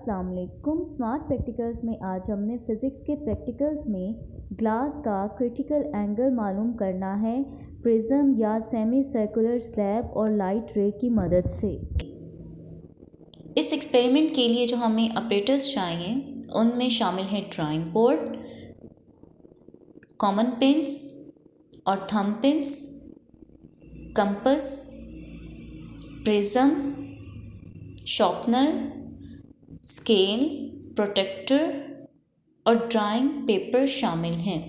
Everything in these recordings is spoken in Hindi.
अस्सलाम वालेकुम। स्मार्ट प्रैक्टिकल्स में आज हमने फ़िज़िक्स के प्रैक्टिकल्स में ग्लास का क्रिटिकल एंगल मालूम करना है प्रिज्म या सेमी सर्कुलर स्लैब और लाइट रे की मदद से। इस एक्सपेरिमेंट के लिए जो हमें ऑपरेटर्स चाहिए उनमें शामिल है ड्राइंग बोर्ड, कॉमन पिन्स और thumb pins, compass, prism, sharpener, scale, protractor और ड्राइंग पेपर शामिल हैं।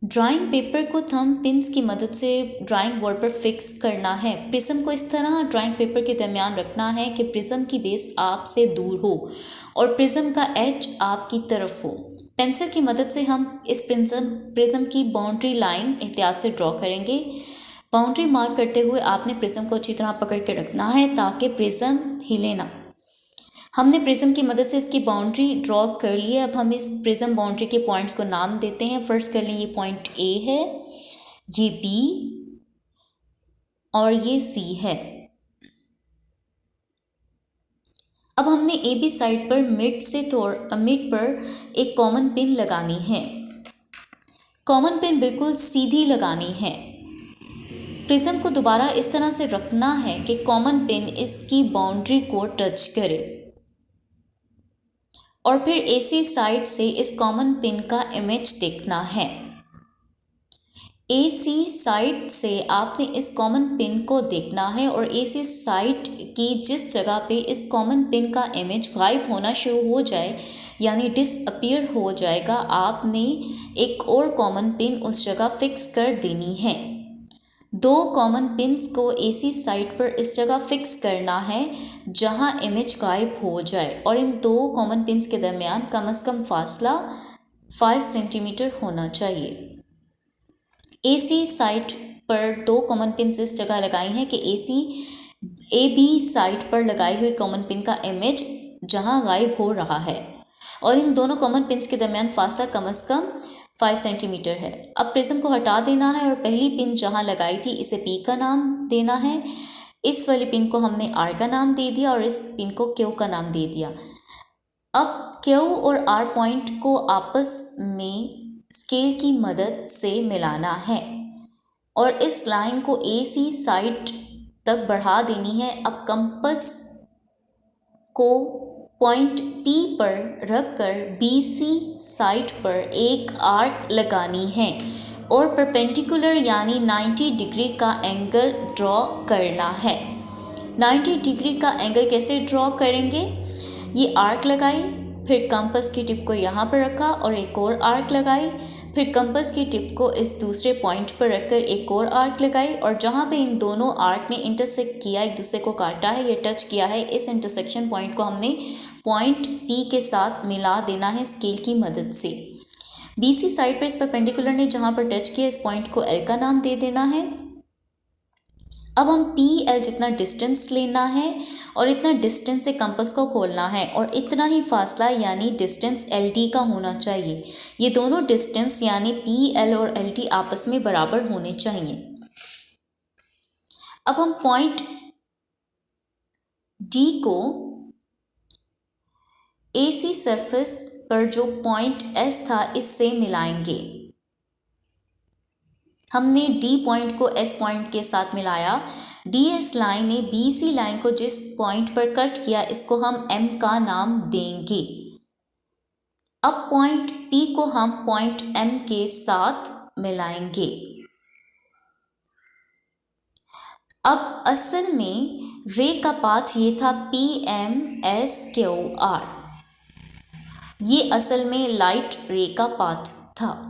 ड्राइंग पेपर को थंब पिन्स की मदद से ड्राइंग बोर्ड पर फिक्स करना है। प्रिज्म को इस तरह ड्राइंग पेपर के दरमियान रखना है कि प्रिज्म की बेस आपसे दूर हो और प्रिज्म का एज आपकी तरफ हो। पेंसिल की मदद से हम इस प्रिज्म की बाउंड्री लाइन एहतियात से ड्रॉ करेंगे। बाउंड्री मार्क करते हुए आपने प्रिज्म को अच्छी तरह पकड़ के रखना है ताकि प्रिज्म हिले ना। हमने प्रिज्म की मदद से इसकी बाउंड्री ड्रॉ कर ली है। अब हम इस प्रिज्म बाउंड्री के पॉइंट्स को नाम देते हैं। फर्स्ट कर लें, ये पॉइंट ए है, ये बी और ये सी है। अब हमने ए बी साइड पर मिड पर एक कॉमन पिन लगानी है। कॉमन पिन बिल्कुल सीधी लगानी है। प्रिज्म को दोबारा इस तरह से रखना है कि कॉमन पिन इसकी बाउंड्री को टच करे और फिर एसी साइड से इस कॉमन पिन का इमेज देखना है। एसी साइड से आपने इस कॉमन पिन को देखना है और एसी साइड की जिस जगह पे इस कॉमन पिन का इमेज गायब होना शुरू हो जाए यानी डिसअपीयर हो जाएगा, आपने एक और कॉमन पिन उस जगह फिक्स कर देनी है। दो कॉमन पिन्स को एसी साइड पर इस जगह फिक्स करना है जहां इमेज गायब हो जाए और इन दो कॉमन पिन्स के दरमियान कम से कम फासला 5 सेंटीमीटर होना चाहिए। एसी साइड पर दो कॉमन पिन्स इस जगह लगाई हैं कि ए बी साइड पर लगाई हुई कॉमन पिन का इमेज जहां गायब हो रहा है और इन दोनों कॉमन पिन्स के दरमियान फासला कम से कम 5 सेंटीमीटर है। अब प्रिज्म को हटा देना है और पहली पिन जहां लगाई थी इसे पी का नाम देना है। इस वाली पिन को हमने आर का नाम दे दिया और इस पिन को क्यू का नाम दे दिया। अब क्यू और आर पॉइंट को आपस में स्केल की मदद से मिलाना है और इस लाइन को एसी साइड तक बढ़ा देनी है। अब कंपास को पॉइंट पी पर रखकर बीसी साइड पर एक आर्क लगानी है और परपेंडिकुलर यानी 90 डिग्री का एंगल ड्रॉ करना है। 90 डिग्री का एंगल कैसे ड्रॉ करेंगे? ये आर्क लगाई, फिर कंपास की टिप को यहाँ पर रखा और एक और आर्क लगाई, फिर कंपास की टिप को इस दूसरे पॉइंट पर रखकर एक और आर्क लगाई और जहाँ पे इन दोनों आर्क ने इंटरसेक्ट किया, एक दूसरे को काटा है, ये टच किया है, इस इंटरसेक्शन पॉइंट को हमने पॉइंट पी के साथ मिला देना है स्केल की मदद से। बीसी साइड पर इस परपेंडिकुलर ने जहाँ पर टच किया इस पॉइंट को एल का नाम दे देना है। अब हम पी एल जितना डिस्टेंस लेना है और इतना डिस्टेंस से कंपास को खोलना है और इतना ही फासला यानी डिस्टेंस एल डी का होना चाहिए। ये दोनों डिस्टेंस यानी पी एल और एल डी आपस में बराबर होने चाहिए। अब हम पॉइंट डी को एसी सरफेस पर जो पॉइंट एस था इससे मिलाएंगे। हमने डी पॉइंट को एस पॉइंट के साथ मिलाया। डी एस लाइन ने बी सी लाइन को जिस पॉइंट पर कट किया इसको हम एम का नाम देंगे। अब पॉइंट पी को हम पॉइंट एम के साथ मिलाएंगे। अब असल में रे का पाथ ये था P M S Q R, ये असल में लाइट रे का पाथ था।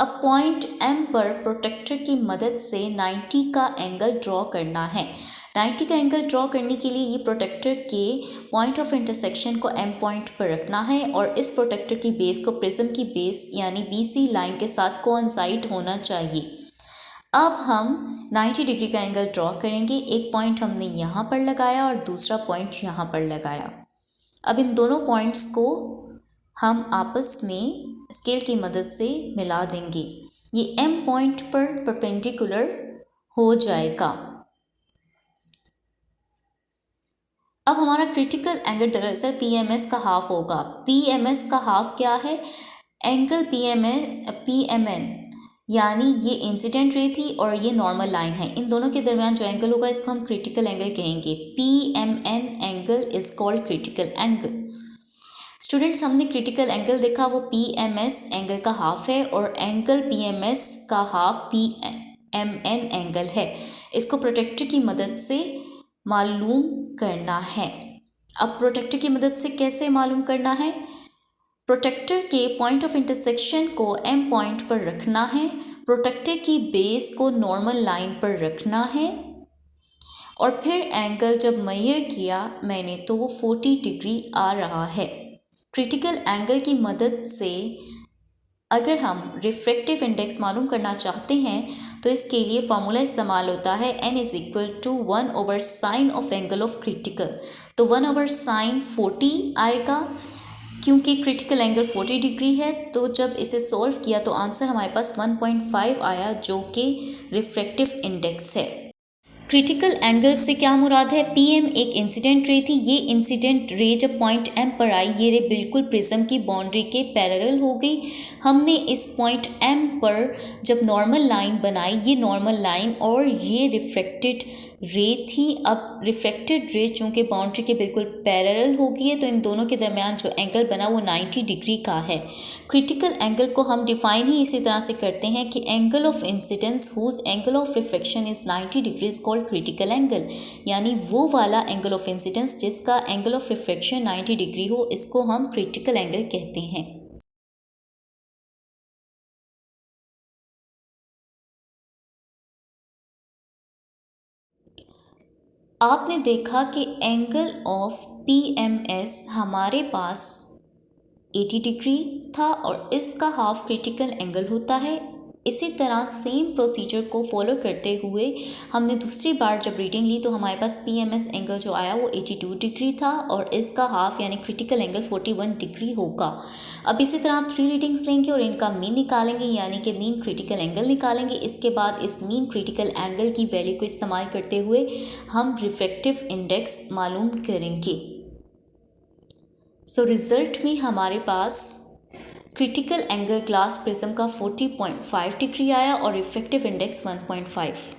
अब पॉइंट एम पर प्रोटेक्टर की मदद से 90 का एंगल ड्रॉ करना है। 90 का एंगल ड्रॉ करने के लिए ये प्रोटेक्टर के पॉइंट ऑफ इंटरसेक्शन को एम पॉइंट पर रखना है और इस प्रोटेक्टर की बेस को प्रिज्म की बेस यानी बीसी लाइन के साथ कोइंसाइड होना चाहिए। अब हम 90 डिग्री का एंगल ड्रॉ करेंगे। एक पॉइंट हमने यहाँ पर लगाया और दूसरा पॉइंट यहाँ पर लगाया। अब इन दोनों पॉइंट्स को हम आपस में स्केल की मदद से मिला देंगे। ये एम पॉइंट पर परपेंडिकुलर हो जाएगा। अब हमारा क्रिटिकल एंगल दरअसल PMS का हाफ होगा। PMS का हाफ क्या है? एंगल PMN, यानी ये इंसिडेंट रे थी और ये नॉर्मल लाइन है, इन दोनों के दरमियान जो एंगल होगा इसको हम क्रिटिकल एंगल कहेंगे। PMN angle is called critical angle. Students, हमने क्रिटिकल एंगल देखा वो PMS एंगल का हाफ है और एंगल PMS का हाफ PMN एंगल है। इसको प्रोटेक्टर की मदद से मालूम करना है। अब प्रोटेक्टर की मदद से कैसे मालूम करना है? प्रोटेक्टर के पॉइंट ऑफ इंटरसेक्शन को M पॉइंट पर रखना है, प्रोटेक्टर की बेस को नॉर्मल लाइन पर रखना है और फिर एंगल जब मेजर किया मैंने तो वो 40 डिग्री आ रहा है। क्रिटिकल एंगल की मदद से अगर हम रिफ्रैक्टिव इंडेक्स मालूम करना चाहते हैं तो इसके लिए फार्मूला इस्तेमाल होता है n is equal to 1/sin of angle of critical. तो 1/sin 40 आएगा, क्योंकि क्रिटिकल एंगल 40 डिग्री है। तो जब इसे सॉल्व किया तो आंसर हमारे पास 1.5 आया, जो कि रिफ्रैक्टिव इंडेक्स है। क्रिटिकल एंगल से क्या मुराद है? PM एक इंसिडेंट रे थी। ये इंसिडेंट रे जब पॉइंट M पर आई, ये रे बिल्कुल प्रिज्म की बाउंड्री के पैरेलल हो गई। हमने इस पॉइंट M पर जब नॉर्मल लाइन बनाई, ये नॉर्मल लाइन और ये रिफ्रैक्टेड रे थी। अब रिफ्रैक्टेड रे चूँकि बाउंड्री के बिल्कुल पैरेलल हो गई है तो इन दोनों के दरमियान जो एंगल बना वो 90 डिग्री का है। क्रिटिकल एंगल को हम डिफाइन ही इसी तरह से करते हैं कि angle of incidence whose angle of reflection is 90 degree is called critical angle, यानी वो वाला एंगल ऑफ इंसिडेंस जिसका एंगल ऑफ रिफ्लेक्शन 90 डिग्री हो, इसको हम क्रिटिकल एंगल कहते हैं। आपने देखा कि एंगल ऑफ PMS हमारे पास 80 डिग्री था और इसका हाफ क्रिटिकल एंगल होता है। इसी तरह सेम प्रोसीजर को फॉलो करते हुए हमने दूसरी बार जब रीडिंग ली तो हमारे पास PMS एंगल जो आया वो 82 डिग्री था और इसका हाफ यानी क्रिटिकल एंगल 41 डिग्री होगा। अब इसी तरह आप 3 रीडिंग्स लेंगे और इनका मीन निकालेंगे, यानी कि मीन क्रिटिकल एंगल निकालेंगे। इसके बाद इस मीन क्रिटिकल एंगल की वैल्यू को इस्तेमाल करते हुए हम रिफ्रैक्टिव इंडेक्स मालूम करेंगे। सो रिज़ल्ट में हमारे पास क्रिटिकल एंगल ग्लास प्रिज्म का 40.5 डिग्री आया और रिफ्रैक्टिव इंडेक्स 1.5।